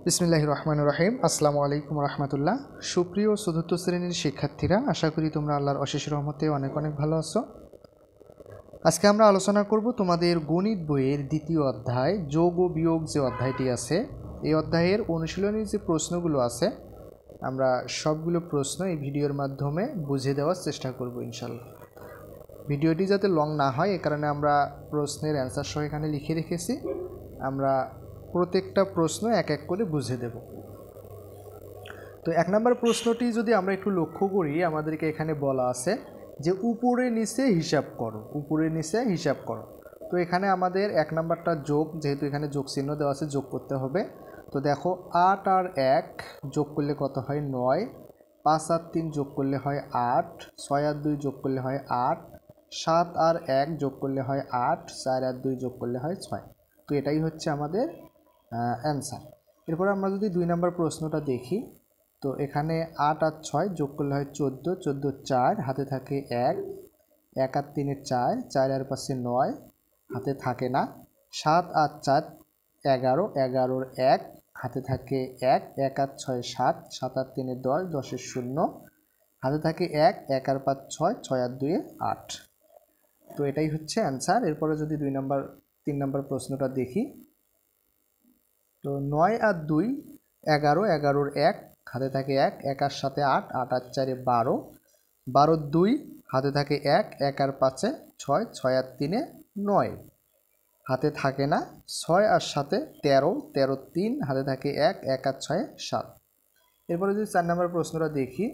বিসমিল্লাহির রহমানির রহিম। আসসালামু আলাইকুম রহমতুল্লাহ। সুপ্রিয় চতুর্থ শ্রেণীর শিক্ষার্থীরা, আশা করি তোমরা আল্লাহর অশেষ রহমতে অনেক অনেক ভালো আছো। আজকে আমরা আলোচনা করব তোমাদের গণিত বইয়ের দ্বিতীয় অধ্যায় যোগ ও বিয়োগ যে অধ্যায়টি আছে, এই অধ্যায়ের অনুশীলনীর যে প্রশ্নগুলো আছে আমরা সবগুলো প্রশ্ন এই ভিডিওর মাধ্যমে বুঝে দেওয়ার চেষ্টা করব ইনশাল্লাহ। ভিডিওটি যাতে লং না হয় এ কারণে আমরা প্রশ্নের অ্যান্সার সহ এখানে লিখে রেখেছি। আমরা প্রত্যেকটা প্রশ্ন এক এক করে বুঝে দেব। তো এক নম্বর প্রশ্নটি যদি আমরা একটু লক্ষ্য করি, আমাদেরকে এখানে বলা আছে যে উপরে নিচে হিসাব করো, উপরে নিচে হিসাব করো। তো এখানে আমাদের এক নাম্বারটা যোগ, যেহেতু এখানে যোগ চিহ্ন দেওয়া আছে যোগ করতে হবে। তো দেখো 8 আর 1 যোগ করলে কত হয় 9, 5 আর 3 যোগ করলে হয় 8, 6 আর 2 যোগ করলে হয় 8, 7 আর 1 যোগ করলে হয় 8, 4 আর 2 যোগ করলে হয় 6। তো এটাই হচ্ছে আমাদের অ্যান্সার। এরপর আমরা যদি 2 নম্বর প্রশ্নটা দেখি, তো এখানে 8 আর 6 যোগ করলে হয় 14, 14 4 হাতে থাকে 1, 1 আর 3 4, 4 আর 5 9 হাতে থাকে না, 7 আর 4 11, 11 1 হাতে থাকে 1, 1 আর 6 7, 7 আর 3 10, 10 0 হাতে থাকে 1, 1 আর 5 6, 6 আর 2 8। তো এটাই হচ্ছে অ্যান্সার। এরপরে যদি 3 নম্বর প্রশ্নটা দেখি, তো 9 আর 2 11, 11 1 হাতে থাকে 1, 1 আর 7 8, 8 আর 4 12, 12 2 হাতে থাকে 1, 1 আর 5 6, 6 আর 3 9 হাতে থাকে না, 6 আর 7 13, 13 3 হাতে থাকে 1, 1 আর 6 7। এরপরে যদি 4 নম্বর প্রশ্নটা দেখি,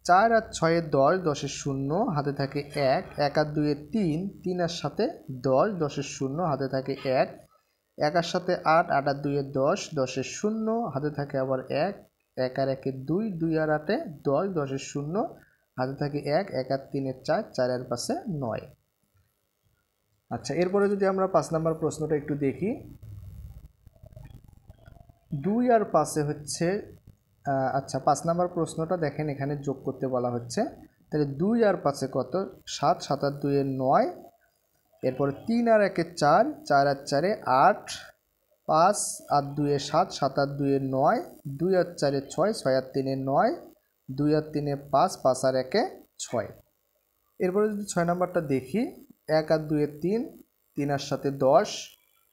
4 আর 6 10, 10 0 হাতে থাকে 1, 1 আর 2 3, 3 আর 7 10, 10 0 হাতে থাকে 1, 1 আর 7 8, 8 আর 2 10, 10 0 হাতে থাকে আবার 1, 1 আর 1 2, 2 আর 8 10, 10 0 হাতে থাকে 1, 1 আর 3 4, 4 আর 5 9। আচ্ছা, এরপরে যদি আমরা 5 নম্বর প্রশ্নটা একটু দেখি, 2 আর 5 হচ্ছে আচ্ছা 5 নম্বর প্রশ্নটা দেখেন, এখানে যোগ করতে বলা হচ্ছে। তাহলে 2 আর 5 কত, 7, 7 আর 2 9, এরপরে 3 আর 1 4, 4 আর 4 8, 5 আর 2 7, 7 আর 2 9, 2 আর 4 6, 6 আর 3 9, 2 আর 3 5, 5 আর 1 6। এরপরে যদি 6 নম্বরটা দেখি, 1 আর 2 3, 3 আর 7 10,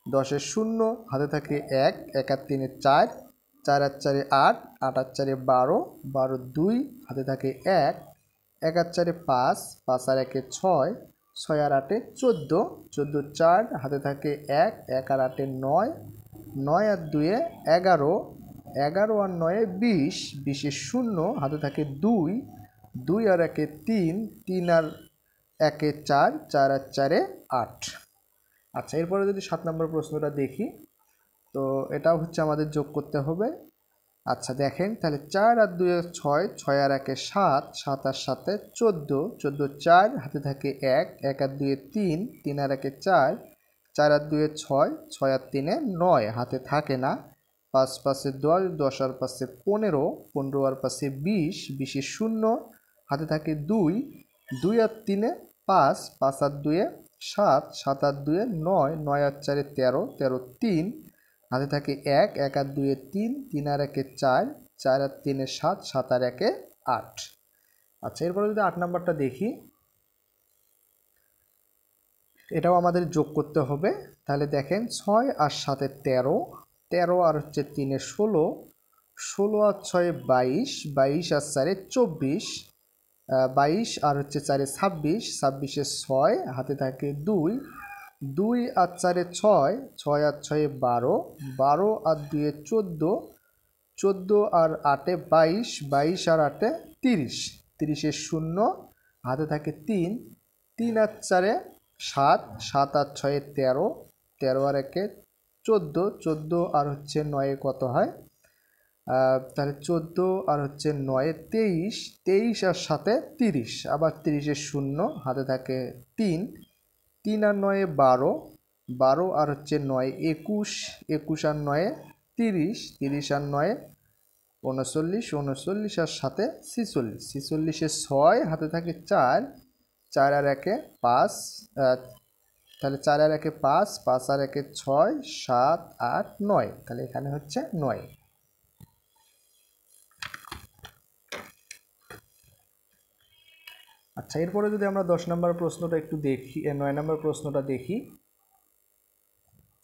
10 0 হাতে থাকে 1, 1 আর 3 4, 4 আর 4 8, 8 আর 4 12, 12 2 হাতে থাকে 1, 1 আর 4 5, 5 আর 1 6, 6 আর 8 14, 14 4 হাতে থাকে 1, 1 আর 8 9, 9 আর 2 11, 11 আর 9 20, 20 0 হাতে থাকে 2, 2 আর 1 3, 3 আর 1 4, 4 আর 4 8। আচ্ছা, এরপরে যদি 7 নম্বর প্রশ্নটা দেখি, তো এটাও হচ্ছে আমাদের যোগ করতে হবে। আচ্ছা দেখেন, তাহলে 4 আর 2 6, 6 আর 1 7, 7 আর 7 14, 14 4 হাতে থাকে 1, 1 আর 2 3, 3 আর 1 4, 4 আর 2 6, 6 আর 3 9 হাতে থাকে না, 5 5 10, 10 আর 5 15, 15 আর 5 20, 20 0 হাতে থাকে 2, 2 আর 3 5, 5 আর 2 7, 7 আর 2 9, 9 আর 4 13, 13 3 হাতে থাকে 1, 1 আর 2 3, 3 আর 1 4, 4 আর 3 7, 7 আর 1 8। আচ্ছা, এরপরে যদি 8 নাম্বারটা দেখি, এটাও আমাদের যোগ করতে হবে। তাহলে দেখেন 6 আর 7 13, 13 আর হচ্ছে 3 16, 16 আর 6 22, 22 আর 4 24, 22 আর হচ্ছে 4 26, 26 6 হাতে থাকে 2, 2 আর 4 6, 6 আর 6 12, 12 আর 2 14, 14 আর 8 22, 22 আর 8 30, 30 0 হাতে থাকে 3, 3 আর 4 7, 7 আর 6 13, 13 আর 1 14, 14 আর হচ্ছে 9 কত হয়, তাহলে 14 আর হচ্ছে 9 23, 23 আর 7 30, আবার 30 0 হাতে থাকে 3, 3 আর 9 12, 12 আর হচ্ছে 9 21, 21 আর 9 30, 30 আর 9 39, 39 আর 7 46, 46 6 হাতে থাকে 4, 4 আর 1 5, তাহলে 4 আর 1 5, 5 আর 1 6, 7 8 9, তাহলে এখানে হচ্ছে 9। আচ্ছা, এরপরে যদি আমরা 10 নম্বর প্রশ্নটা একটু দেখি, 9 নম্বর প্রশ্নটা দেখি,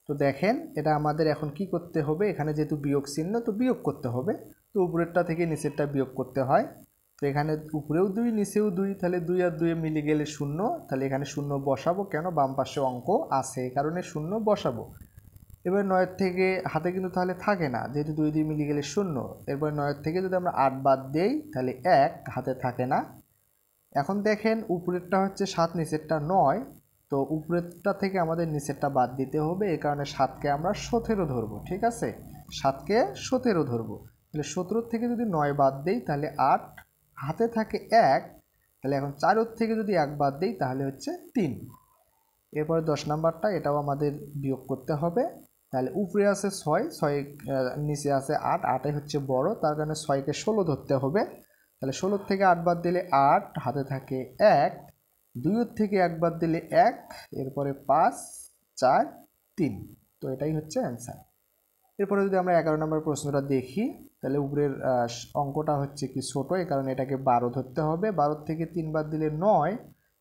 তো দেখেন এটা আমাদের এখন কি করতে হবে, এখানে যেহেতু বিয়োগ চিহ্ন তো বিয়োগ করতে হবে, তো উপরেরটা থেকে নিচেরটা বিয়োগ করতে হয়। তো এখানে উপরেও 2 নিচেও 2, তাহলে 2 আর 2 মিলে গেলে 0, তাহলে এখানে 0 বসাবো, কেন বাম পাশে অঙ্ক আছে এই কারণে 0 বসাবো। এবার 9 থেকে হাতে কিন্তু তাহলে থাকে না, যেহেতু 2 2 মিলে গেলে 0। এরপর 9 থেকে যদি আমরা 8 বাদ দেই তাহলে 1 হাতে থাকে না। এখন দেখেন উপরেরটা হচ্ছে 7, নিচেরটা 9, তো উপরেরটা থেকে আমাদের নিচেরটা বাদ দিতে হবে, এই কারণে 7কে আমরা 17 ধরবো। ঠিক আছে, 7কে 17 ধরবো। তাহলে 17 থেকে যদি 9 বাদ দেই তাহলে 8 হাতে থাকে 1, তাহলে এখন 4 থেকে যদি 1 বাদ দেই তাহলে হচ্ছে 3। এরপরে 10 নাম্বারটা, এটাও আমাদের বিয়োগ করতে হবে। তাহলে উপরে আছে 6, নিচে আছে 8, 8 হচ্ছে বড়, তার কারণে 6কে 16 ধরতে হবে। তাহলে 16 থেকে 8 বাদ দিলে 8, হাতে থাকে 1, 2 থেকে 1 বাদ দিলে 1, এরপরে 5, 4, 3। তো এটাই হচ্ছে অ্যান্সার। এরপরে যদি আমরা 11 নম্বর প্রশ্নটা দেখি, তাহলে উপরের অঙ্কটা হচ্ছে কি ছোট, এই কারণে এটাকে 12 ধরতে হবে। 12 থেকে 3 বাদ দিলে 9,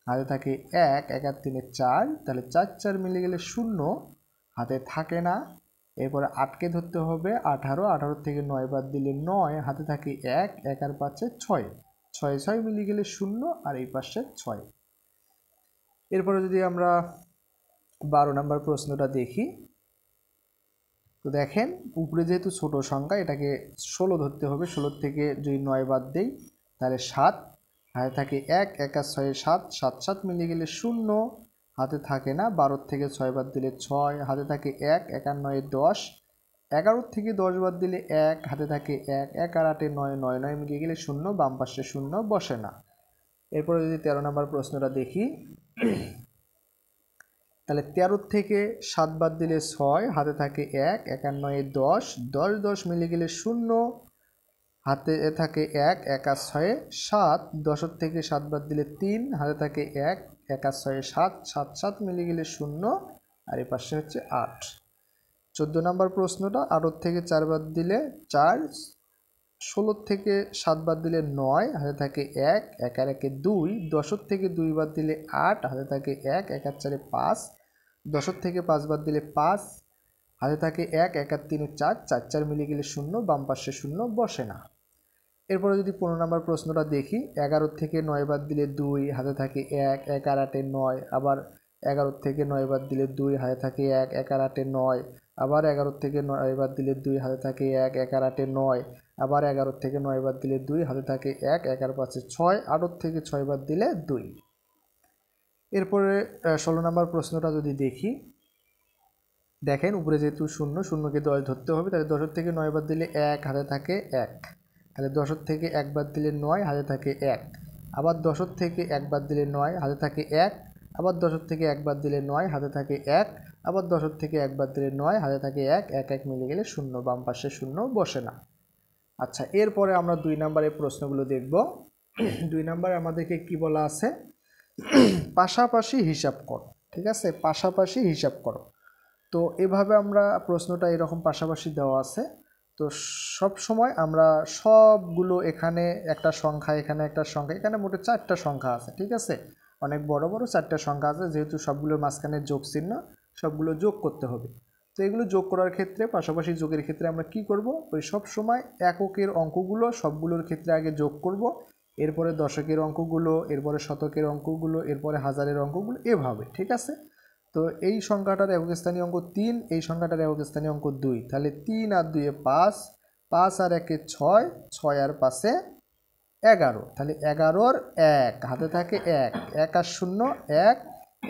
হাতে থাকে 1, 1 আর 3 4, তাহলে 4 4 মিলে গেলে 0, হাতে থাকে না। এরপরে 8কে ধরতে হবে 18, 18 থেকে 9 বাদ দিলে 9, হাতে থাকে 1, 1 আর 5 6, 6 6 মিলে গেলে 0, আর এই পাশে 6। এরপরে যদি আমরা 12 নম্বর প্রশ্নটা দেখি, তো দেখেন উপরে যেহেতু ছোট সংখ্যা এটাকে 16 ধরতে হবে। 16 থেকে যদি 9 বাদ দেই তাহলে 7, হাতে থাকে 1, 1 আর 6 7, 7 7 মিলে গেলে 0, হাতে থাকে না। 12 থেকে 6 বাদ দিলে 6, হাতে থাকে 1, 1 আর 9 10, 11 থেকে 10 বাদ দিলে 1, হাতে থাকে 1, 1 আর 8 9, 9 9 মিলে গেলে 0, বাম পাশে 0 বসে না। এরপরে যদি 13 নম্বর প্রশ্নটা দেখি, তাহলে 13 থেকে 7 বাদ দিলে 6, হাতে থাকে 1, 1 আর 9 10, 10 10 মিলে গেলে 0, হাতে থাকে 1, 1 আর 6 7, 10 থেকে 7 বাদ দিলে 3, হাতে থাকে 1, 1 আর 6 7, 7 7 মিলে গেলে 0, আর এই পাশে হচ্ছে 8। 14 নম্বর প্রশ্নটা, 8 থেকে 4 বাদ দিলে 4, 16 থেকে 7 বাদ দিলে 9, হাতে থাকে 1, 1 আর 1 2, 10 থেকে 2 বাদ দিলে 8, হাতে থাকে 1, 1 আর 4 5, 10 থেকে 5 বাদ দিলে 5, হাতে থাকে 1, 1 আর 3 4, 4 4 মিলে গেলে 0, বাম পাশে 0 বসে না। এরপরে যদি 15 নম্বর প্রশ্নটা দেখি, 11 থেকে 9 বাদ দিলে 2, হাতে থাকে 1, 1 আর 8 9, আবার 11 থেকে 9 বাদ দিলে 2, হাতে থাকে 1, 1 আর 8 9, আবার 11 থেকে 9 বাদ দিলে 2, হাতে থাকে 1, 1 আর 8 9, আবার 11 থেকে 9 বাদ দিলে 2, হাতে থাকে 1, 1 আর 5 6, 8 থেকে 6 বাদ দিলে 2। এরপরে 16 নম্বর প্রশ্নটা যদি দেখি, দেখেন উপরে যেহেতু 0, 0কে 10 ধরতে হবে, তাহলে 10 থেকে 9 বাদ দিলে 1, হাতে থাকে 1, তাহলে 10 থেকে 1 বাদ দিলে 9, হাতে থাকে 1, আবার 10 থেকে 1 বাদ দিলে 9, হাতে থাকে 1, আবার 10 থেকে 1 বাদ দিলে 9, হাতে থাকে 1, আবার 10 থেকে 1 বাদ দিলে 9, হাতে থাকে 1, 1 1 মিলে গেলে 0, বাম পাশে 0 বসে না। আচ্ছা, এরপরে আমরা 2 নম্বরের প্রশ্নগুলো দেখব। 2 নম্বরে আমাদেরকে কি বলা আছে, পাশাপাশি হিসাব করো। ঠিক আছে, পাশাপাশি হিসাব করো। তো এভাবে আমরা প্রশ্নটা এরকম পাশাপাশি দেওয়া আছে। তো সব সময় আমরা সবগুলো, এখানে একটা সংখ্যা, এখানে একটা সংখ্যা, এখানে মোটে 4টা সংখ্যা আছে। ঠিক আছে, অনেক বড় বড় 4টা সংখ্যা আছে, যেহেতু সবগুলোর মাঝখানে যোগ চিহ্ন, সবগুলো যোগ করতে হবে। তো এগুলো যোগ করার ক্ষেত্রে, পাশাপাশি যোগের ক্ষেত্রে আমরা কি করব, ওই সব সময় এককের অঙ্কগুলো সবগুলোর ক্ষেত্রে আগে যোগ করব, এরপরে দশকের অঙ্কগুলো, এরপরে শতকের অঙ্কগুলো, এরপরে হাজারের অঙ্কগুলো, এভাবে। ঠিক আছে, তো এই সংখ্যাটার একক স্থানীয় অঙ্ক 3, এই সংখ্যাটার একক স্থানীয় অঙ্ক 2, তাহলে 3 আর 2 5, 5 আর 1 6, 6 আর 5 11, তাহলে 11 1, হাতে থাকে 1, 1 আর 0 1,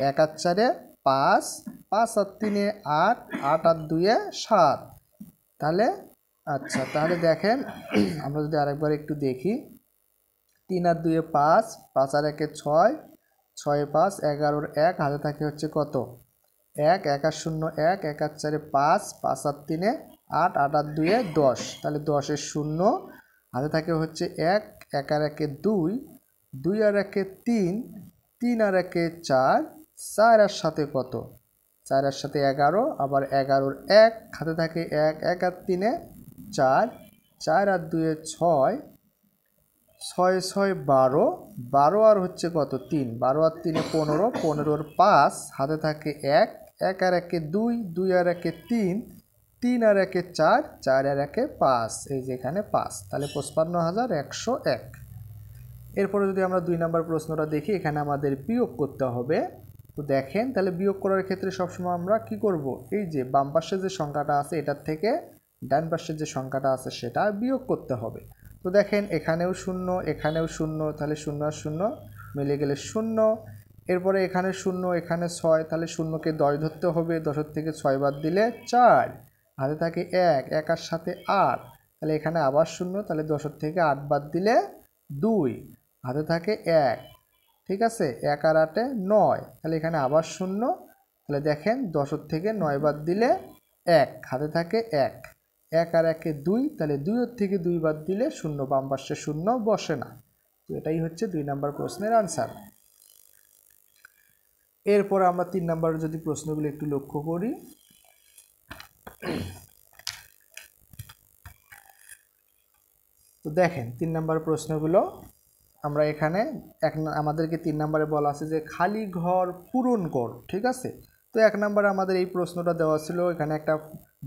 1 আর 4 5, 5 আর 3 8, 8 আর 2 7, তাহলে আচ্ছা, তাহলে দেখেন আমরা যদি আরেকবার একটু দেখি, 3 আর 2 5, 5 আর 1 6, 6 5, 11 1, হাতে থাকে হচ্ছে কত 1, 1 আর 0 1, 1 আর 4 5, 5 আর 3 8, 8 আর 2 10, তাহলে 10 এর 0, হাতে থাকে হচ্ছে 1, 1 আর 1 2, 2 আর 1 3, 3 আর 1 4, 4 আর সাথে কত 4 আর সাথে 11, আবার 11 1, হাতে থাকে 1, 1 আর 3 4, 4 আর 2 6, ছয় ছয় 12, 12 আর হচ্ছে কত 3, 12 আর 3 15, 15 5 হাতে থাকে 1, 1 আর 1 2, 2 আর 1 3, 3 আর 1 4, 4 আর 1 5, এই যে এখানে 5, তাহলে 55,101। এরপরে যদি আমরা 2 নম্বর প্রশ্নটা দেখি, এখানে আমাদের বিয়োগ করতে হবে। তো দেখেন, তাহলে বিয়োগ করার ক্ষেত্রে সবসময় আমরা কি করব, এই যে বাম পাশে যে সংখ্যাটা আছে এটার থেকে ডান পাশের যে সংখ্যাটা আছে সেটা বিয়োগ করতে হবে। তো দেখেন, এখানেও 0, এখানেও 0, তাহলে 0 আর 0 মিলে গেলে 0। এরপরে এখানে 0, এখানে 6, তাহলে 0কে 10 ধরতে হবে, 10 থেকে 6 বাদ দিলে 4, হাতে থাকে 1, 1 আর সাথে 8, তাহলে এখানে আবার 0, তাহলে 10 থেকে 8 বাদ দিলে 2, হাতে থাকে 1, ঠিক আছে, 1 আর 8 9, তাহলে এখানে আবার 0, তাহলে দেখেন 10 থেকে 9 বাদ দিলে 1, হাতে থাকে 1, 1 আর 1 2, তাহলে 2 থেকে 2 বাদ দিলে 0, বাম পাশে 0 বসে না। তো এটাই হচ্ছে 2 নম্বর প্রশ্নের আনসার। এরপর আমরা 3 নম্বরের যদি প্রশ্নগুলো একটু লক্ষ্য করি, তো দেখেন 3 নম্বর প্রশ্নগুলো আমরা এখানে আমাদেরকে 3 নম্বরে বলা আছে যে খালি ঘর পূরণ কর, ঠিক আছে। তো 1 নম্বরে আমাদের এই প্রশ্নটা দেওয়া ছিল, এখানে একটা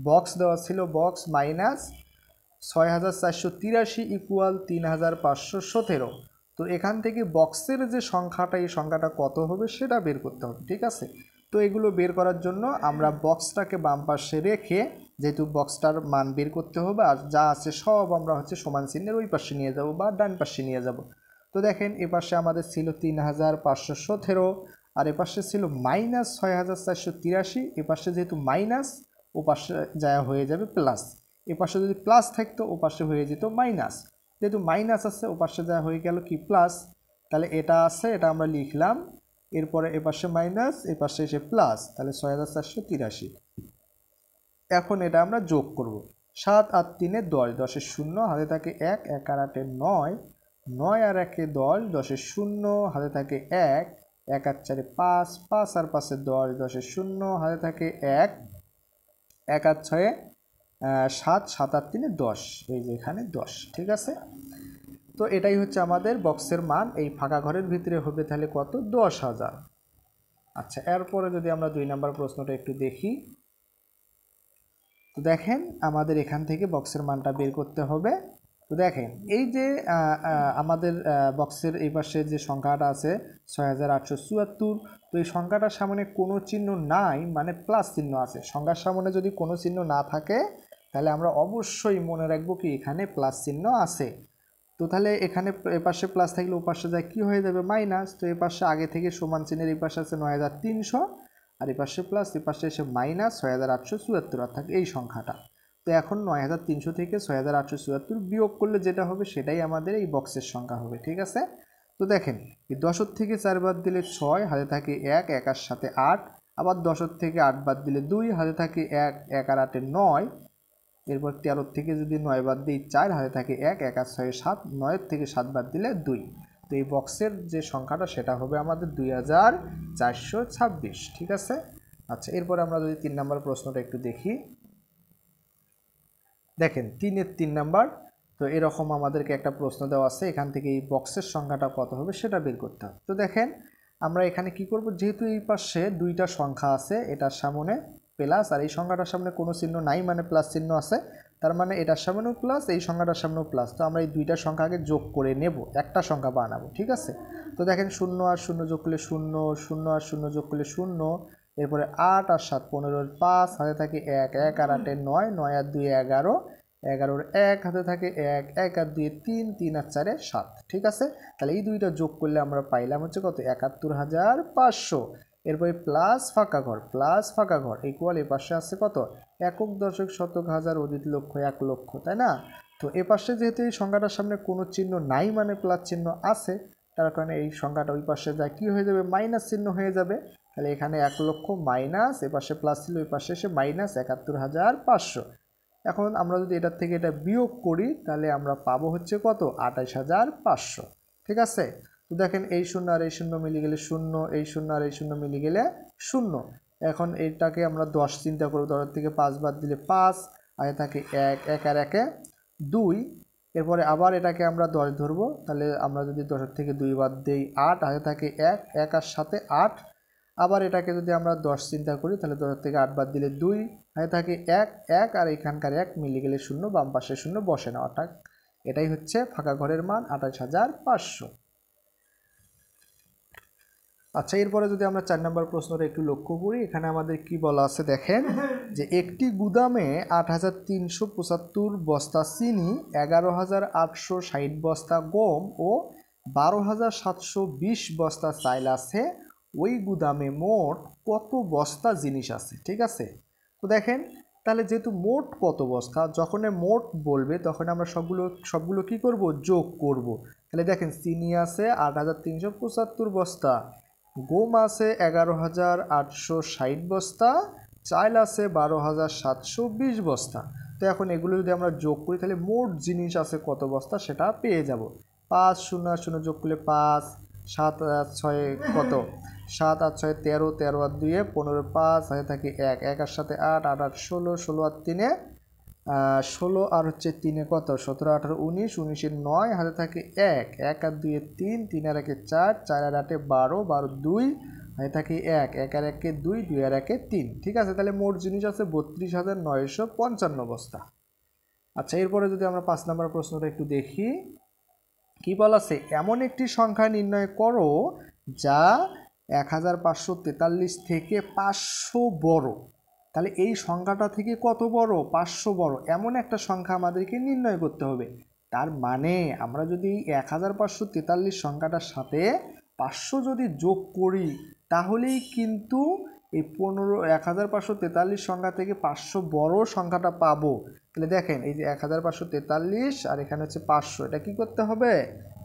বক্স দেওয়া ছিল, বক্স -6483 ইকুয়াল 3517। তো এখান থেকে বক্সের যে সংখ্যাটা, এই সংখ্যাটা কত হবে সেটা বের করতে হবে, ঠিক আছে। তো এগুলো বের করার জন্য আমরা বক্সটাকে বাম পাশে রেখে, যেহেতু বক্সটার মান বের করতে হবে, আর যা আছে সব আমরা হচ্ছে সমান চিহ্নের ওই পাশে নিয়ে যাব বা ডান পাশে নিয়ে যাব। তো দেখেন, এ পাশে আমাদের ছিল 3517, আর এ পাশে ছিল -6483। এ পাশে যেহেতু মাইনাস, ও পাশে যা হয়ে যাবে প্লাস। এ পাশে যদি প্লাস থাকতো ও পাশে হয়ে যেত মাইনাস, যেহেতু মাইনাস আছে ও পাশে যা হয়ে গেল কি প্লাস, তাহলে এটা আছে, এটা আমরা লিখলাম। এরপরে এ পাশে মাইনাস, এ পাশে এসে প্লাস, তাহলে 6483। এখন এটা আমরা যোগ করব। 7 আর 3 10, 10 0, হাতে থাকে 1, 1 আর 8 9, 9 আর 1 10, 10 0, হাতে থাকে 1, 1 আর 4 5, 5 আর 5 10, 10 0, হাতে থাকে 1, 1 আর 6 7, 7 আর 3 10, এই যে এখানে 10, ঠিক আছে। তো এটাই হচ্ছে আমাদের বক্সের মান, এই ফাঁকা ঘরের ভিতরে হবে তাহলে কত, 10,000। আচ্ছা, এরপরে যদি আমরা 2 নম্বর প্রশ্নটা একটু দেখি, তো দেখেন আমাদের এখান থেকে বক্সের মানটা বের করতে হবে। তো দেখেন, এই যে আমাদের বক্সের এই পাশে যে সংখ্যাটা আছে 6874, তো এই সংখ্যাটার সামনে কোনো চিহ্ন নাই, মানে প্লাস চিহ্ন আছে। সংখ্যার সামনে যদি কোনো চিহ্ন না থাকে তাহলে আমরা অবশ্যই মনে রাখবো কি এখানে প্লাস চিহ্ন আছে। তো তাহলে এখানে এপাশে প্লাস থাকলে ওপাশে যায় কি হয়ে যাবে মাইনাস। তো এপাশে আগে থেকে সমান চিহ্নের এই পাশে আছে 9300, আর এপাশে প্লাস, এপাশে এসে মাইনাস 6874, অর্থাৎ এই সংখ্যাটা। তো এখন 9300 থেকে 6874 বিয়োগ করলে যেটা হবে সেটাই আমাদের এই বক্সের সংখ্যা হবে, ঠিক আছে। তো দেখেন, এই 10 থেকে 4 বাদ দিলে 6, হাতে থাকে 1, 1 আর সাথে 8, আবার 10 থেকে 8 বাদ দিলে 2, হাতে থাকে 1, 1 আর 8 9, এরপর 13 থেকে যদি 9 বাদ দিই 4, হাতে থাকে 1, 1 আর 6 7, 9 থেকে 7 বাদ দিলে 2। তো এই বক্সের যে সংখ্যাটা সেটা হবে আমাদের 2426, ঠিক আছে। আচ্ছা, এরপর আমরা যদি 3 নম্বর প্রশ্নটা একটু দেখি, দেখেন 3-এর 3 নাম্বার। তো এরকম আমাদেরকে একটা প্রশ্ন দেওয়া আছে, এখান থেকে এই বক্সের সংখ্যাটা কত হবে সেটা বের করতে হবে। তো দেখেন, আমরা এখানে কি করব, যেহেতু এই পাশে দুইটা সংখ্যা আছে, এটার সামনে প্লাস আর এই সংখ্যাটার সামনে কোনো চিহ্ন নাই, মানে প্লাস চিহ্ন আছে, তার মানে এটার সামনেও প্লাস, এই সংখ্যাটার সামনেও প্লাস। তো আমরা এই দুইটা সংখ্যা আগে যোগ করে নেব, একটা সংখ্যা বানাবো, ঠিক আছে। তো দেখেন, 0 আর 0 যোগ করলে 0, 0 আর 0 যোগ করলে 0, এরপরে 8 আর 7 15, 5, হাতে থাকে 1, 1 আর 8 9, 9 আর 2 11, 11 1, হাতে থাকে 1, 1 আর 2 3, 3 আর 4 7, ঠিক আছে। তাহলে এই দুইটা যোগ করলে আমরা পাইলাম হচ্ছে কত, 71500। এরপরে প্লাস ফাঁকা ঘর, প্লাস ফাঁকা ঘর ইকুয়াল এ পাশে আছে কত, একক দশক শতক হাজার অধিক লক্ষ 1 লক্ষ, তাই না। তো এ পাশে যেহেতু এই সংখ্যাটার সামনে কোনো চিহ্ন নাই, মানে প্লাস চিহ্ন আছে, তার কারণে এই সংখ্যাটা ওই পাশে যায় কি হয়ে যাবে, মাইনাস চিহ্ন হয়ে যাবে। তাহলে এখানে 1 লক্ষ মাইনাস, এ পাশে প্লাস ছিল, ওই পাশে এসে মাইনাস 71500। এখন আমরা যদি এটার থেকে এটা বিয়োগ করি তাহলে আমরা পাবো হচ্ছে কত, 28500, ঠিক আছে। তো দেখেন, এই 0 আর এই 0 মিলে গেলে 0, এই 0 আর এই 0 মিলে গেলে 0। এখন এইটাকে আমরা 10 চিন্তা করব, 10 থেকে 5 বাদ দিলে 5, আগে থাকে 1, 1 আর 1 2, এরপরে আবার এটাকে আমরা 10 ধরবো, তাহলে আমরা যদি 10 থেকে 2 বাদ দিই 8, হাতে থাকে 1, 1 আর সাথে 8। আবার এটাকে যদি আমরা 10 চিন্তা করি, তাহলে 10 থেকে 8 বাদ দিলে 2, হাতে থাকে 1, 1 আর এখানকার 1 মিলে গেলে 0, বাম পাশে 0 বসে না, অর্থাৎ এটাই হচ্ছে ফাঁকা ঘরের মান 28,500। আচ্ছা, এরপরে যদি আমরা 4 নম্বর প্রশ্নটা একটু লক্ষ্য করি, এখানে আমাদের কি বলা আছে দেখেন, যে একটি গুদামে 8,375 বস্তা চিনি, 11,860 বস্তা গম ও 12,720 বস্তা চাল আছে। ওই গুদামে মোট কত বস্তা জিনিস আছে? ঠিক আছে, তো দেখেন, তাহলে যেহেতু মোট কত বস্তা, যখন মোট বলবে তখন আমরা সবগুলো কি করব, যোগ করব। তাহলে দেখেন, চিনি আছে 8,375 বস্তা, গম আছে 11,860 বস্তা, চাল আছে 12,720 বস্তা। তো এখন এগুলো যদি আমরা যোগ করি, তাহলে মোট জিনিস আছে কত বস্তা সেটা পেয়ে যাব। 5 0 আর 0 যোগ করলে 5, 7 আর 6 কত, 7 আর 6 13, 13 আর 2 15, 5 হাতে থাকে 1, 1 আর সাথে 8, 8 আর 16, 16 আর 3 16 আর হচ্ছে 3 কত, 17, 18, 19, 19 এর 9 হাতে থাকে 1, 1 আর 2 3, 3 আর 1 4, 4 আর 8 12, 12 2 হাতে থাকে 1, 1 আর 1 2, 2 আর 1 3। ঠিক আছে, তাহলে মোট জিনিস আছে 32,955 বস্তা। আচ্ছা, এরপরে যদি আমরা 5 নম্বর প্রশ্নটা একটু দেখি, কি বলা আছে, এমন একটি সংখ্যা নির্ণয় করো যা 1543 থেকে 500 বড়। তাহলে এই সংখ্যাটা থেকে কত বড়, 500 বড়, এমন একটা সংখ্যা আমাদেরকে নির্ণয় করতে হবে। তার মানে আমরা যদি 1543 সংখ্যাটার সাথে 500 যদি যোগ করি, তাহলেই কিন্তু এই 1543 সংখ্যা থেকে 500 বড় সংখ্যাটা পাবো। তাহলে দেখেন, এই যে 1543 আর এখানে হচ্ছে 500, এটা কি করতে হবে,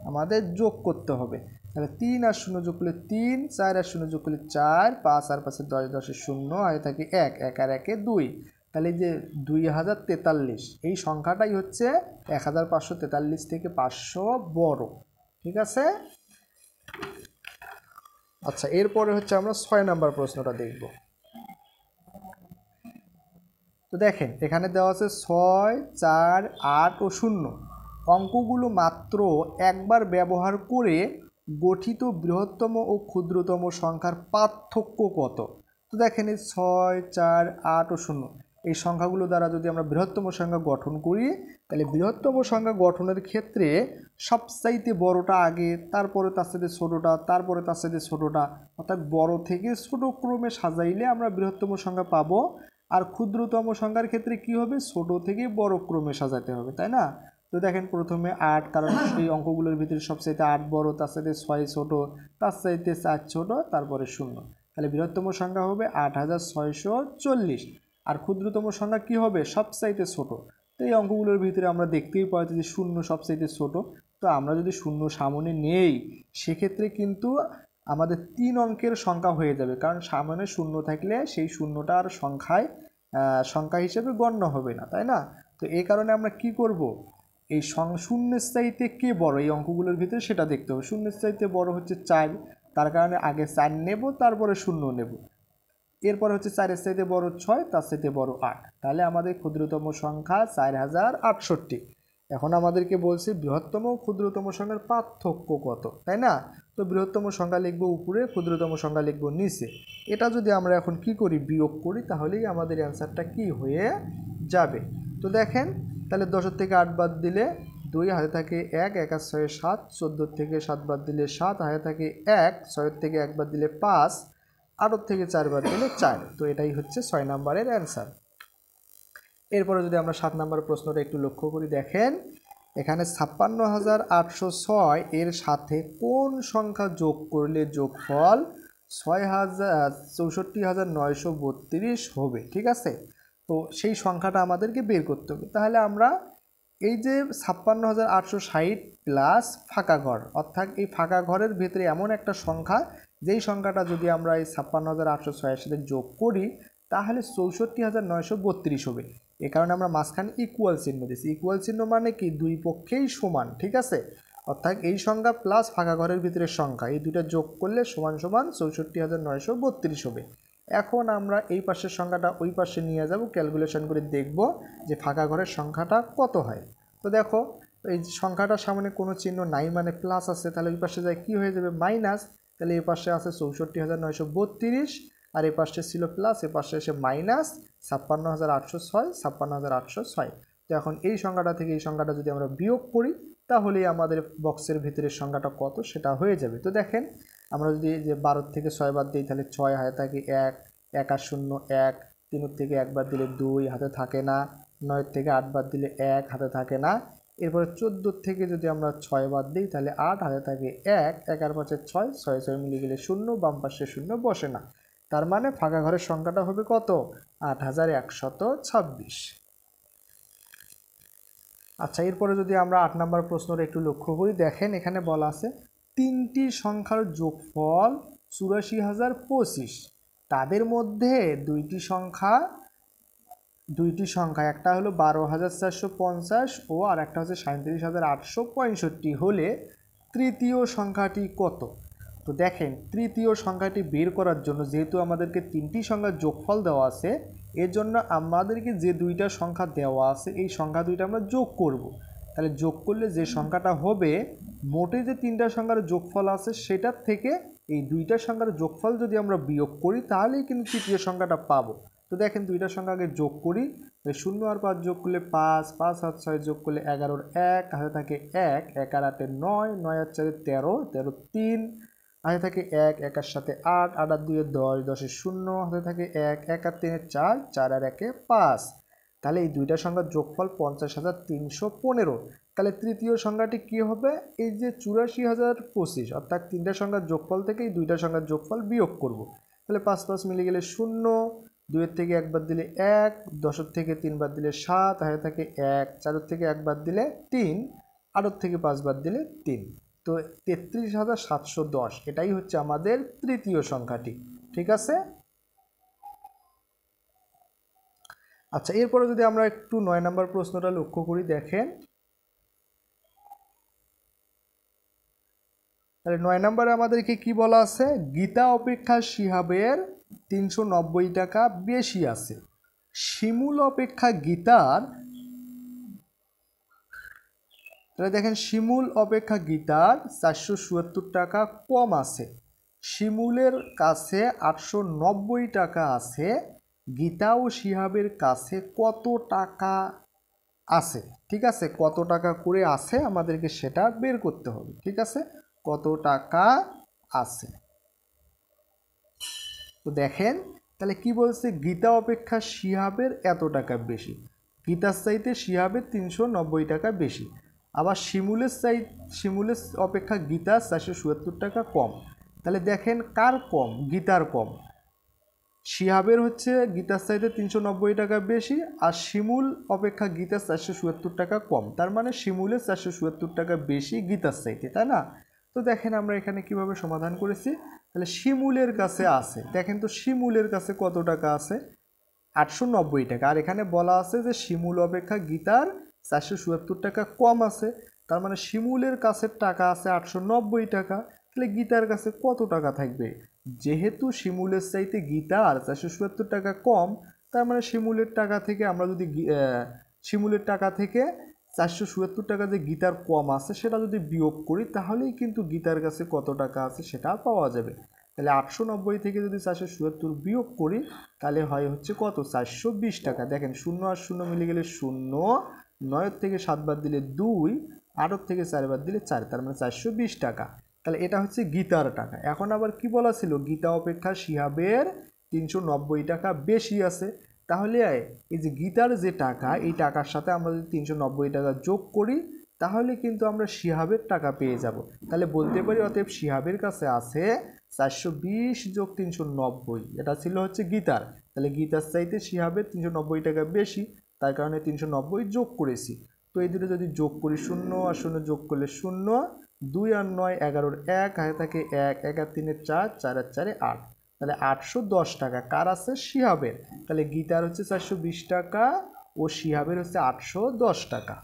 আমাদের যোগ করতে হবে। তাহলে 3 আর 0 যোগ করলে 3, 4 আর 0 যোগ করলে 4, 5 আর 5 10, 10 0 আর থাকে 1, 1 আর 1 2। তাহলে এই যে 2043, এই সংখ্যাটাই হচ্ছে 1543 থেকে 500 বড়। ঠিক আছে। আচ্ছা, এরপরে হচ্ছে আমরা 6 নাম্বার প্রশ্নটা দেখব। তো দেখেন, এখানে দেওয়া আছে 6, 4, 8 ও 0 অঙ্কগুলো মাত্র একবার ব্যবহার করে গঠিত বৃহত্তম ও ক্ষুদ্রতম সংখ্যার পার্থক্য কত? তো দেখেন, এই 6, 4, 8 ও 0 এই সংখ্যাগুলো দ্বারা যদি আমরা বৃহত্তম সংখ্যা গঠন করি, তাহলে বৃহত্তম সংখ্যা গঠনের ক্ষেত্রে সবচাইতে বড়টা আগে, তারপরে তার সাথে ছোটোটা, তারপরে তার সাথে ছোটোটা, অর্থাৎ বড় থেকে ছোট ক্রমে সাজাইলে আমরা বৃহত্তম সংখ্যা পাবো। আর ক্ষুদ্রতম সংখ্যার ক্ষেত্রে কি হবে, ছোট থেকে বড় ক্রমে সাজাতে হবে, তাই না? তো দেখেন, প্রথমে 8, কারণ এই অঙ্কগুলোর ভিতরে সবচাইতে 8 বড়, তার সাথে 6 ছোট, তার চাইতে 4 ছোট, তারপরে 0। তাহলে বৃহত্তম সংখ্যা হবে 8640। আর ক্ষুদ্রতম সংখ্যা কি হবে, সবচাইতে ছোট। তো এই অঙ্কগুলোর ভিতরে আমরা দেখতেই পাচ্ছি যে 0 সবচাইতে ছোট। তো আমরা যদি 0 সামনে নেই, সেক্ষেত্রে কিন্তু আমাদের 3 অঙ্কের সংখ্যা হয়ে যাবে, কারণ সামনে 0 থাকলে সেই শূন্যটা আর সংখ্যা হিসেবে গণ্য হবে না, তাই না? তো এই কারণে আমরা কি করব, এই শূন্যের চাইতে কে বড় এই অঙ্কগুলোর ভিতরে সেটা দেখতে হবে। শূন্যের চাইতে বড় হচ্ছে 4, তার কারণে আগে 4 নেব, তারপরে 0 নেব। এরপর হচ্ছে 4-এর চাইতে বড় 6, তার চাইতে বড় 8। তাহলে আমাদের ক্ষুদ্রতম সংখ্যা 4068। এখন আমাদেরকে বলছে বৃহত্তম ও ক্ষুদ্রতম সংখ্যার পার্থক্য কত, তাই না? তো বৃহত্তম সংখ্যা লিখব উপরে, ক্ষুদ্রতম সংখ্যা লিখব নিচে। এটা যদি আমরা এখন কি করি, বিয়োগ করি, তাহলেই আমাদের অ্যান্সারটা কি হয়ে যাবে। তো দেখেন, তাহলে 10 থেকে 8 বাদ দিলে 2, হাতে থাকে 1, 1 আর 6 7, 14 থেকে 7 বাদ দিলে 7, হাতে থাকে 1, 6 থেকে 1 বাদ দিলে 5, 8 থেকে 4 বাদ দিলে 4। তো এটাই হচ্ছে 6 নাম্বারের অ্যান্সার। এরপরে যদি আমরা 7 নাম্বার প্রশ্নটা একটু লক্ষ্য করি, দেখেন এখানে 56,806 এর সাথে কোন সংখ্যা যোগ করলে যোগফল 64,932 হবে। ঠিক আছে, তো সেই সংখ্যাটা আমাদেরকে বের করতে হবে। তাহলে আমরা এই যে 56,860 প্লাস ফাঁকা ঘর, অর্থাৎ এই ফাঁকা ঘরের ভেতরে এমন একটা সংখ্যা, যেই সংখ্যাটা যদি আমরা এই 56,806 সাথে যোগ করি, তাহলে 64,932 হবে। এ কারণে আমরা মাঝখানে ইকুয়াল চিহ্ন দিচ্ছি। ইকুয়াল চিহ্ন মানে কি, দুই পক্ষেই সমান। ঠিক আছে, অর্থাৎ এই সংখ্যা প্লাস ফাঁকা ঘরের ভিতরের সংখ্যা, এই দুটো যোগ করলে সমান সমান 64,932 হবে। এখন আমরা এই পাশের সংখ্যাটা ওই পাশে নিয়ে যাব, ক্যালকুলেশন করে দেখব যে ফাঁকা ঘরের সংখ্যাটা কত হয়। তো দেখো, এই সংখ্যাটার সামনে কোনো চিহ্ন নাই মানে প্লাস আছে, তাহলে ওই পাশে যায় কি হয়ে যাবে মাইনাস। তাহলে এই পাশে আছে ৬৪,৯৩২ আর এই পাশে ছিল প্লাস, এ পাশে এসে মাইনাস ৫৬,৮০৬ ৫৬,৮০৬। তো এখন এই সংখ্যাটা থেকে এই সংখ্যাটা যদি আমরা বিয়োগ করি তাহলেই আমাদের বক্সের ভিতরের সংখ্যাটা কত সেটা হয়ে যাবে। তো দেখেন আমরা যদি যে ১২ থেকে ৬ বাদ দিই তাহলে ৬ হাতে থাকে ১, ১ আর ০ ১, ৩ থেকে ১ বাদ দিলে ২ হাতে থাকে না, ৯ থেকে ৮ বাদ দিলে ১ হাতে থাকে না, এরপরে ১৪ থেকে যদি আমরা ৬ বাদ দিই তাহলে ৮ হাতে থাকে ১, ১ আর ৫ ৬, ৬ ৬ মিলে গেলে ০, বাম পাশে ০ বসে না, তার মানে ফাঁকা ঘরের সংখ্যাটা হবে কত ৮,১২৬। আচ্ছা, এরপরে যদি আমরা ৮ নম্বর প্রশ্নটা একটু লক্ষ্য করি, দেখেন এখানে বলা আছে ৩টি সংখ্যার যোগফল ৮৪,০২৫, তাদের মধ্যে দুইটি সংখ্যা একটা হলো ১২,৪৫০ ও আর একটা হচ্ছে ৩৭,৮৬৫ হলে তৃতীয় সংখ্যাটি কত। তো দেখেন তৃতীয় সংখ্যাটি বের করার জন্য যেহেতু আমাদেরকে 3টি সংখ্যার যোগফল দেওয়া আছে, এর জন্য আমাদেরকে যে দুইটা সংখ্যা দেওয়া আছে এই সংখ্যা দুইটা আমরা যোগ করব। তাহলে যোগ করলে যে সংখ্যাটা হবে, মোটে যে 3টা সংখ্যার যোগফল আছে সেটার থেকে এই দুইটা সংখ্যার যোগফল যদি আমরা বিয়োগ করি তাহলেই কিন্তু তৃতীয় সংখ্যাটা পাবো। তো দেখেন দুইটা সংখ্যা আগে যোগ করি, ০ আর ৫ যোগ করলে ৫, ৫ আর ৬ যোগ করলে ১১ ১ হাতে থাকে ১, ১ আর ৮ ৯, ৯ আর ৪ ১৩, ১৩ ৩ হাতে থাকে ১, ১ আর ৭ ৮, ৮ আর ২ ১০, ১০ এর ০ হাতে থাকে ১, ১ আর ৩ ৪, ৪ আর ১ ৫। তাহলে এই দুইটা সংখ্যার যোগফল ৫০,৩১৫। তাহলে তৃতীয় সংখ্যাটি কি হবে, এই যে ৮৪,০২৫ অর্থাৎ 3টা সংখ্যার যোগফল থেকে এই দুইটা সংখ্যার যোগফল বিয়োগ করব। তাহলে ৫ ৫ মিলে গেলে ০, ২-এর থেকে ১ বাদ দিলে ১, ১০-এর থেকে ৩ বাদ দিলে ৭ হাতে থাকে ১, ৪-এর থেকে ১ বাদ দিলে ৩, ৮-এর থেকে ৫ বাদ দিলে ৩। তো ৩৩,৭১০ এটাই হচ্ছে আমাদের তৃতীয় সংখ্যাটি। ঠিক আছে। আচ্ছা, এরপরে যদি আমরা একটু ৯ নম্বর প্রশ্নটা লক্ষ্য করি, দেখেন তাহলে ৯ নম্বরে আমাদেরকে কি বলা আছে, গীতা অপেক্ষা শিহাবের ৩৯০ টাকা বেশি আছে, শিমুল অপেক্ষা গীতার, তাহলে দেখেন শিমুল অপেক্ষা গীতার ৪৭৪ টাকা কম আছে, শিমুলের কাছে ৮৯০ টাকা আছে, গীতা ও শিহাবের কাছে কত টাকা আছে। ঠিক আছে, কত টাকা করে আছে আমাদেরকে সেটা বের করতে হবে। ঠিক আছে, কত টাকা আছে। তো দেখেন তাহলে কি বলছে, গীতা অপেক্ষা শিহাবের এত টাকা বেশি, গীতার চাইতে শিহাবের ৩৯০ টাকা বেশি, আবার শিমুলের অপেক্ষা গীতার ৪৭৪ টাকা কম। তাহলে দেখেন কার কম, গীতার কম। শিহাবের হচ্ছে গীতার চাইতে ৩৯০ টাকা বেশি আর শিমুল অপেক্ষা গীতার ৪৭৪ টাকা কম, তার মানে শিমুলের ৪৭৪ টাকা বেশি গীতার চাইতে, তাই না। তো দেখেন আমরা এখানে কিভাবে সমাধান করেছি, তাহলে শিমুলের কাছে আছে, দেখেন তো শিমুলের কাছে কত টাকা আছে ৮৯০ টাকা, আর এখানে বলা আছে যে শিমুল অপেক্ষা গীতার ৪৭৪ টাকা কম আছে, তার মানে শিমুলের কাছে টাকা আছে ৮৯০ টাকা, তাহলে গীতার কাছে কত টাকা থাকবে, যেহেতু শিমুলের চাইতে গীতার ৪৭৪ টাকা কম, তার মানে শিমুলের টাকা থেকে আমরা যদি শিমুলের টাকা থেকে ৪৭৪ টাকা যে গীতার কম আছে সেটা যদি বিয়োগ করি তাহলেই কিন্তু গীতার কাছে কত টাকা আছে সেটা পাওয়া যাবে। তাহলে ৮৯০ থেকে যদি ৪৭৪ বিয়োগ করি তাহলে হয় হচ্ছে কত ৪২০ টাকা। দেখেন ০ আর ০ মিলে গেলে ০, ৯ থেকে ৭ বাদ দিলে ২, ৮ থেকে ৪ বাদ দিলে ৪, তার মানে ৪২০ টাকা। তাহলে এটা হচ্ছে গীতার টাকা। এখন আবার কি বলা ছিল, গীতা অপেক্ষা শিহাবের ৩৯০ টাকা বেশি আছে, তাহলে এই যে গীতার যে টাকা এই টাকার সাথে আমরা যদি ৩৯০ টাকা যোগ করি তাহলে কিন্তু আমরা শিহাবের টাকা পেয়ে যাব। তাহলে বলতে পারি অতএব শিহাবের কাছে আছে ৪২০ যোগ ৩৯০, এটা ছিল হচ্ছে গীতার, তাহলে গীতার চাইতে শিহাবের ৩৯০ টাকা বেশি, তার কারণে ৩৯০ যোগ করেছি। তো এই দুটো যদি যোগ করি ০ আর ০ যোগ করলে ০, ২ আর ৯ ১১-র ১ হাতে থাকে ১, ১ আর ৩ ৪, ৪ আর ৪ ৮, তাহলে ৮১০ টাকা কার আছে, শিহাবের। তাহলে গীতার হচ্ছে ৪২০ টাকা ও শিহাবের হচ্ছে ৮১০ টাকা।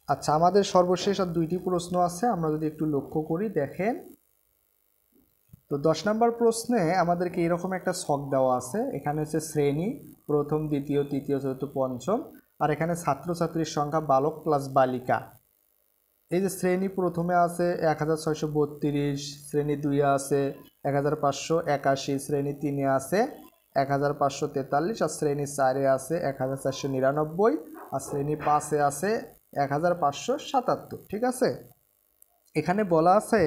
আচ্ছা, আমাদের সর্বশেষ আর ২টি প্রশ্ন আছে, আমরা যদি একটু লক্ষ্য করি, দেখেন তো ১০ নম্বর প্রশ্নে আমাদেরকে এরকম একটা ছক দেওয়া আছে, এখানে হচ্ছে শ্রেণী, প্রথম, দ্বিতীয়, তৃতীয়, চতুর্থ, পঞ্চম। আর এখানে ছাত্রছাত্রীর সংখ্যা বালক প্লাস বালিকা। এই যে শ্রেণী প্রথমে আছে 1632, শ্রেণী 2-এ আছে 1581, শ্রেণী 3-এ আছে 1543, আর শ্রেণী 4-এ আছে 1499, আর শ্রেণী 5-এ আছে 1577। ঠিক আছে, এখানে বলা আছে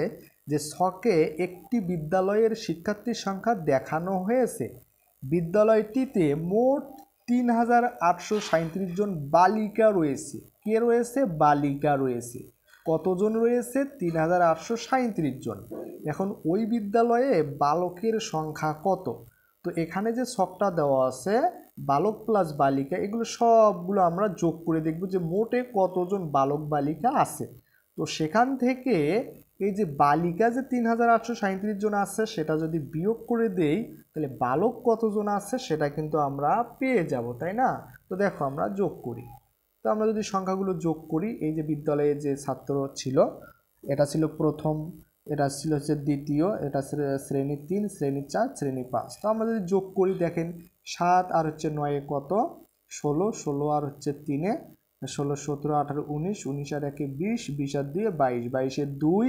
যে ছকে একটি বিদ্যালয়ের শিক্ষার্থীর সংখ্যা দেখানো হয়েছে। বিদ্যালয়টিতে মোট 3837 জন বালিকা রয়েছে। কে রয়েছে? বালিকা রয়েছে। কতজন রয়েছে? 3837 জন। এখন ওই বিদ্যালয়ে বালকের সংখ্যা কত? তো এখানে যে ছকটা দেওয়া আছে বালক প্লাস বালিকা, এগুলো সবগুলো আমরা যোগ করে দেখব যে মোটে কতজন বালক বালিকা আছে। তো সেখান থেকে এই যে বালিকা যে 3837 জন আছে সেটা যদি বিয়োগ করে দেই তাহলে বালক কতজন আছে সেটা কিন্তু আমরা পেয়ে যাব, তাই না? তো দেখো আমরা যোগ করি। তো আমরা যদি সংখ্যাগুলো যোগ করি, এই যে বিদ্যালয়ে যে ছাত্র ছিল, এটা ছিল প্রথম, এটা ছিল হচ্ছে দ্বিতীয়, এটা ছিল শ্রেণী 3, শ্রেণী 4, শ্রেণী 5। তো আমরা যদি যোগ করি দেখেন 7 আর হচ্ছে 9 কত? 16, 16 আর হচ্ছে 3, 16, 17, 18, 19, 19 আর 1 20, 20 আর 2 22, 22 2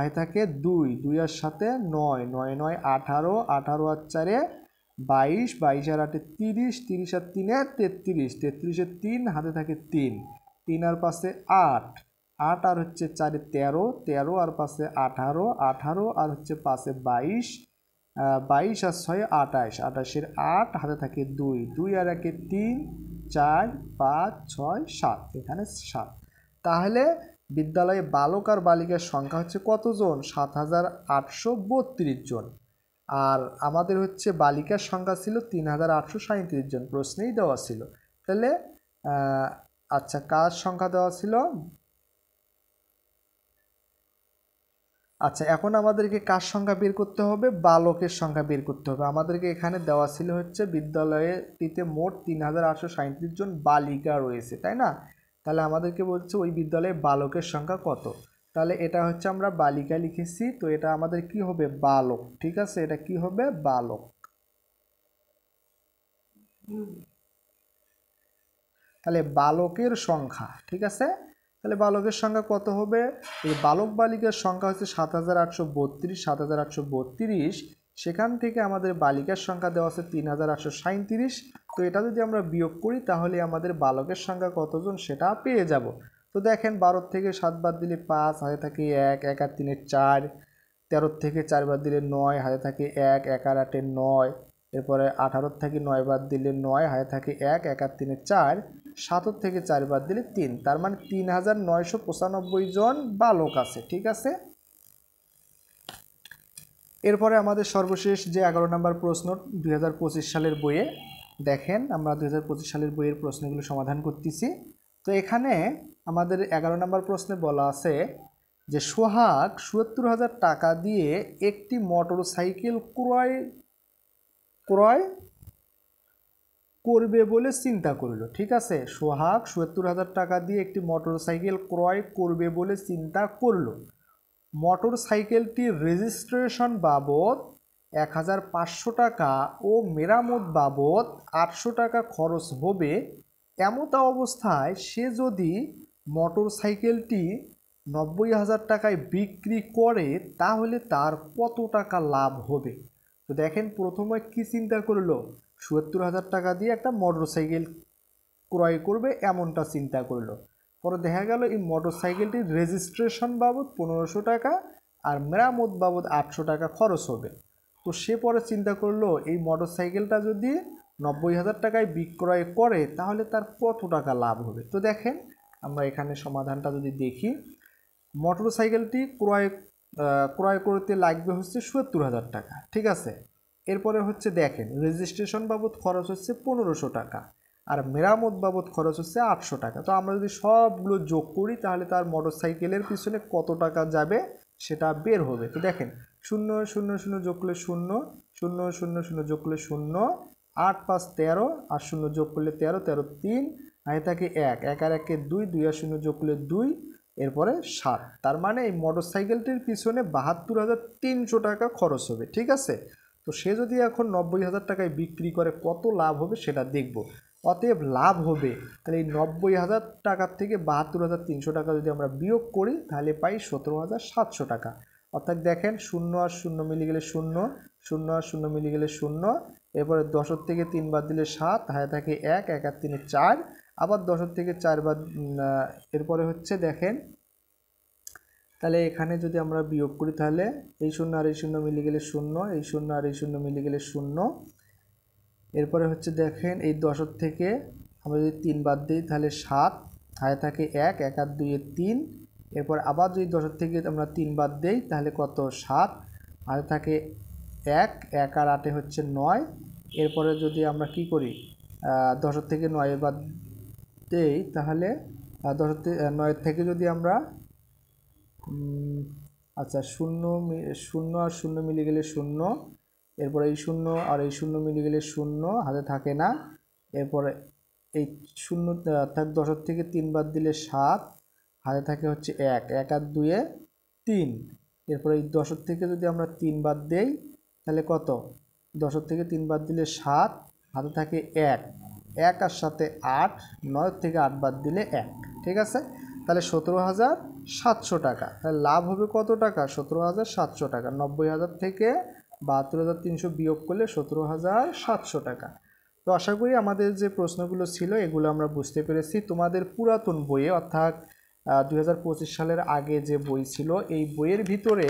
আয় থাকে 2, 2 আর সাথে 9, 9 9 18, 18 আর 4 22, 22 আর 8 30, 30 আর 3 33, 33 এর 3 হাতে থাকে 3, 3 আর 5 8, 8 আর হচ্ছে 4 13, 13 আর 5 18, 18 আর হচ্ছে 5 22, 22 আর 6 28, 28 এর 8 হাতে থাকে 2, 2 আর 1 3, 4 5 6 7, এখানে 7। তাহলে বিদ্যালয়ে বালক আর বালিকার সংখ্যা হচ্ছে কতজন? 7832 জন। আর আমাদের হচ্ছে বালিকার সংখ্যা ছিল 3837 জন, প্রশ্নেই দেওয়া ছিল। তাহলে আচ্ছা, কার সংখ্যা দেওয়া ছিল? আচ্ছা, এখন আমাদেরকে কার সংখ্যা বের করতে হবে? বালকের সংখ্যা বের করতে হবে। আমাদেরকে এখানে দেওয়া ছিল হচ্ছে বিদ্যালয়টিতে মোট 3837 জন বালিকা রয়েছে, তাই না? তাহলে আমাদেরকে বলছে ওই বিদ্যালয়ে বালকের সংখ্যা কত। তাহলে এটা হচ্ছে আমরা বালিকা লিখেছি, তো এটা আমাদের কি হবে? বালক। ঠিক আছে, এটা কি হবে? বালক। তাহলে বালকের সংখ্যা, ঠিক আছে, তাহলে বালকের সংখ্যা কত হবে? এই বালক বালিকার সংখ্যা হচ্ছে 7832, 7832। সেখান থেকে আমাদের বালিকার সংখ্যা দেওয়া আছে 3837। তো এটা যদি আমরা বিয়োগ করি তাহলে আমাদের বালকের সংখ্যা কতজন সেটা পেয়ে যাব। তো দেখেন 12 থেকে 7 বাদ দিলে 5, হাতে থাকে 1, 1 আর 3 4, 13 থেকে 4 বাদ দিলে 9, হাতে থাকে 1, 1 আর 8 9, এরপরে 18 থেকে 9 বাদ দিলে 9, হাতে থাকে 1, 1 আর 3 4, 7 থেকে 4 বাদ দিলে 3, তার মানে 3995 জন বালক আছে। ঠিক আছে, এরপরে আমাদের সর্বশেষ যে 11 নম্বর প্রশ্ন 2025 সালের বইয়ে, দেখেন আমরা 2025 সালের বইয়ের প্রশ্নগুলো সমাধান করতেছি। তো এখানে আমাদের 11 নম্বর প্রশ্নে বলা আছে যে সোহাগ ৭০,০০০ টাকা দিয়ে একটি মোটর সাইকেল ক্রয় করবে বলে চিন্তা করলো। ঠিক আছে, সোহাগ ৭০,০০০ টাকা দিয়ে একটি মোটর সাইকেল ক্রয় করবে বলে চিন্তা করলো। মোটর সাইকেলটির রেজিস্ট্রেশন বাবদ ১৫০০ টাকা ও মেরামত বাবদ ৮০০ টাকা খরচ হবে। এমতা অবস্থায় সে যদি মোটর সাইকেলটি ৯০,০০০ টাকায় বিক্রি করে তাহলে তার কত টাকা লাভ হবে? তো দেখেন প্রথমে কি চিন্তা করলো? ৭০,০০০ টাকা দিয়ে একটা মোটর সাইকেল ক্রয় করবে এমনটা চিন্তা করলো। পরে দেখা গেল এই মোটর সাইকেলটির রেজিস্ট্রেশন বাবদ ১৫০০ টাকা আর মেরামত বাবদ ৮০০ টাকা খরচ হবে। তো সে পরে চিন্তা করলো এই মোটর সাইকেলটা যদি ৯০,০০০ টাকায় বিক্রয় করে তাহলে তার কত টাকা লাভ হবে। তো দেখেন আমরা এখানে সমাধানটা যদি দেখি, মোটর সাইকেলটি ক্রয় করতে লাগবে হচ্ছে ৭০,০০০ টাকা। ঠিক আছে, এরপরে হচ্ছে দেখেন রেজিস্ট্রেশন বাবদ খরচ হচ্ছে ১৫০০ টাকা আর মেরামত বাবদ খরচ হচ্ছে ৮০০ টাকা। তো আমরা যদি সবগুলো যোগ করি তাহলে তার মোটর সাইকেলের পিছনে কত টাকা যাবে সেটা বের হবে। তো দেখেন 0 0 0 যোগ করলে 0, 0 0 0 যোগ করলে 0, 8 5 13 আর 0 যোগ করলে 13, 13 3, আয় থাকে 1, 1 আর 1 2, 2 আর 0 যোগ করলে 2, এরপরে 7। তার মানে এই মোটর সাইকেলটির পিছনে ৭২,৩০০ টাকা খরচ হবে। ঠিক আছে, তো সে যদি এখন 90,000 টাকায় বিক্রি করে কত লাভ হবে সেটা দেখব। অতএব লাভ হবে তাহলে এই 90,000 টাকার থেকে 72,300 টাকা যদি আমরা বিয়োগ করি তাহলে পাই 17,700 টাকা। অর্থাৎ দেখেন 0 আর 0 মিলে গেলে 0, 0 আর 0 মিলে গেলে 0, এরপরে 10 থেকে 3 বাদ দিলে 7, হাতে থাকে 1, 1 আর 3 4, আবার 10 থেকে 4 বাদ এরপরে হচ্ছে দেখেন তাহলে এখানে যদি আমরা বিয়োগ করি তাহলে এই 0 আর এই 0 মিলে গেলে 0, এই 0 আর এই 0 মিলে গেলে 0, এরপরে হচ্ছে দেখেন এই 10 থেকে আমরা যদি 3 বাদ দিই তাহলে 7, হাতে থাকে 1, 1 আর 2 3, এরপর আবার যদি 10 থেকে আমরা 3 বাদ দিই তাহলে কত 7, হাতে থাকে 1, 1 আর 8 হচ্ছে 9, এরপরে যদি আমরা কি করি 10 থেকে 9 বাদ দেই তাহলে 9 থেকে যদি আমরা আচ্ছা 0 আর 0 মিলে গেলে 0, এরপরে এই 0 আর এই 0 মিলে গেলে 0, হাতে থাকে না, এরপরে এই 0 অর্থাৎ 10 থেকে 3 বাদ দিলে 7, হাতে থাকে হচ্ছে 1, 1 আর 2 3, এরপরে এই 10 থেকে যদি আমরা 3 বাদ দেই তাহলে কত 10 থেকে 3 বাদ দিলে 7, হাতে থাকে 1, 1 আর সাথে 8, 9 থেকে 8 বাদ দিলে 1, ঠিক আছে। তাহলে 17,700 টাকা। তাহলে লাভ হবে কত টাকা 17,700 টাকা। 90,000 থেকে 72,300 বিয়োগ করলে 17,700 টাকা। তো আশা করি আমাদের যে প্রশ্নগুলো ছিল এগুলো আমরা বুঝতে পেরেছি। তোমাদের পুরাতন বইয়ে অর্থাৎ 2025 সালের আগে যে বই ছিল এই বইয়ের ভিতরে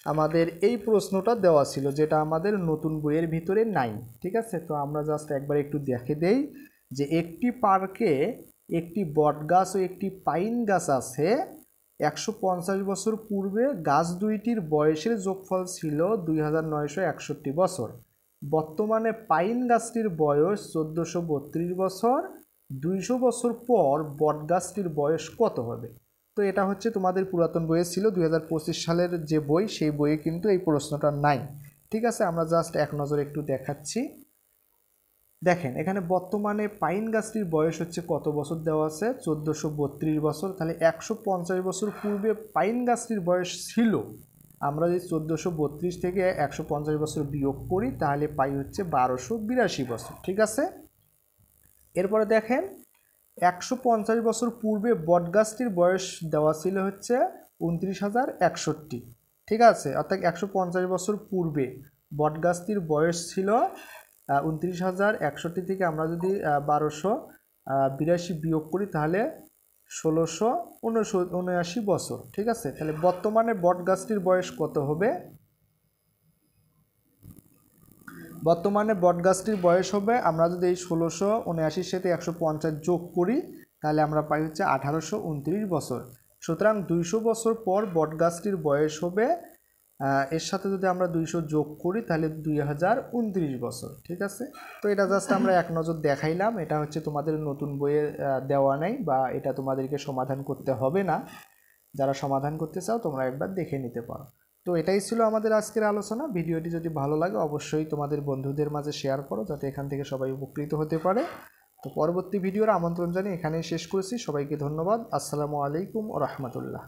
আমাদের এই প্রশ্নটা দেওয়া ছিল, যেটা আমাদের নতুন বইয়ের ভিতরে নাই, ঠিক আছে। তো আমরা জাস্ট একবার একটু দেখে দেই যে একটি পার্কে একটি বট গাছ ও একটি পাইন গাছ আছে। 150 বছর পূর্বে গাছ দুইটির বয়সের যোগফল ছিল 2,961 বছর। বর্তমানে পাইন গাছটির বয়স 1432 বছর। 200 বছর পর বট গাছটির বয়স কত হবে? তো এটা হচ্ছে তোমাদের পুরাতন বইয়ে ছিল 2025 সালের যে বই, সেই বইয়ে কিন্তু এই প্রশ্নটা নাই, ঠিক আছে। আমরা জাস্ট এক নজর একটু দেখাচ্ছি। দেখেন এখানে বর্তমানে পাইন গাছটির বয়স হচ্ছে কত বছর দেওয়া আছে 1432 বছর। তাহলে 150 বছর পূর্বে পাইন গাছটির বয়স ছিল, আমরা যদি 1432 থেকে 150 বছর বিয়োগ করি তাহলে পাই হচ্ছে 1282 বছর, ঠিক আছে। এরপরে দেখেন 150 বছর পূর্বে বটগাছটির বয়স দেওয়া ছিল হচ্ছে 29,061, ঠিক আছে। অর্থাৎ 150 বছর পূর্বে বটগাছটির বয়স ছিল 29,061 থেকে আমরা যদি 1282 বিয়োগ করি তাহলে 1679 বছর, ঠিক আছে। তাহলে বর্তমানে বটগাছটির বয়স কত হবে? বর্তমানে বটগাছটির বয়স হবে, আমরা যদি এই 1679 সাথে 150 যোগ করি তাহলে আমরা পাই হচ্ছে 1829 বছর। সুতরাং 200 বছর পর বটগাছটির বয়স হবে, এর সাথে যদি আমরা 200 যোগ করি তাহলে 2029 বছর, ঠিক আছে। তো এটা জাস্ট আমরা এক নজর দেখাইলাম, এটা হচ্ছে তোমাদের নতুন বইয়ে দেওয়া নেই বা এটা তোমাদেরকে সমাধান করতে হবে না। যারা সমাধান করতে চাও তোমরা একবার দেখে নিতে পারো। তো এটাই ছিল আমাদের আজকের আলোচনা। ভিডিওটি যদি ভালো লাগে অবশ্যই তোমাদের বন্ধুদের মাঝে শেয়ার করো যাতে এখান থেকে সবাই উপকৃত হতে পারে। তো পরবর্তী ভিডিওর আমন্ত্রণ জানিয়ে এখানেই শেষ করেছি। সবাইকে ধন্যবাদ। আসসালামু আলাইকুম ওয়া রাহমাতুল্লাহ।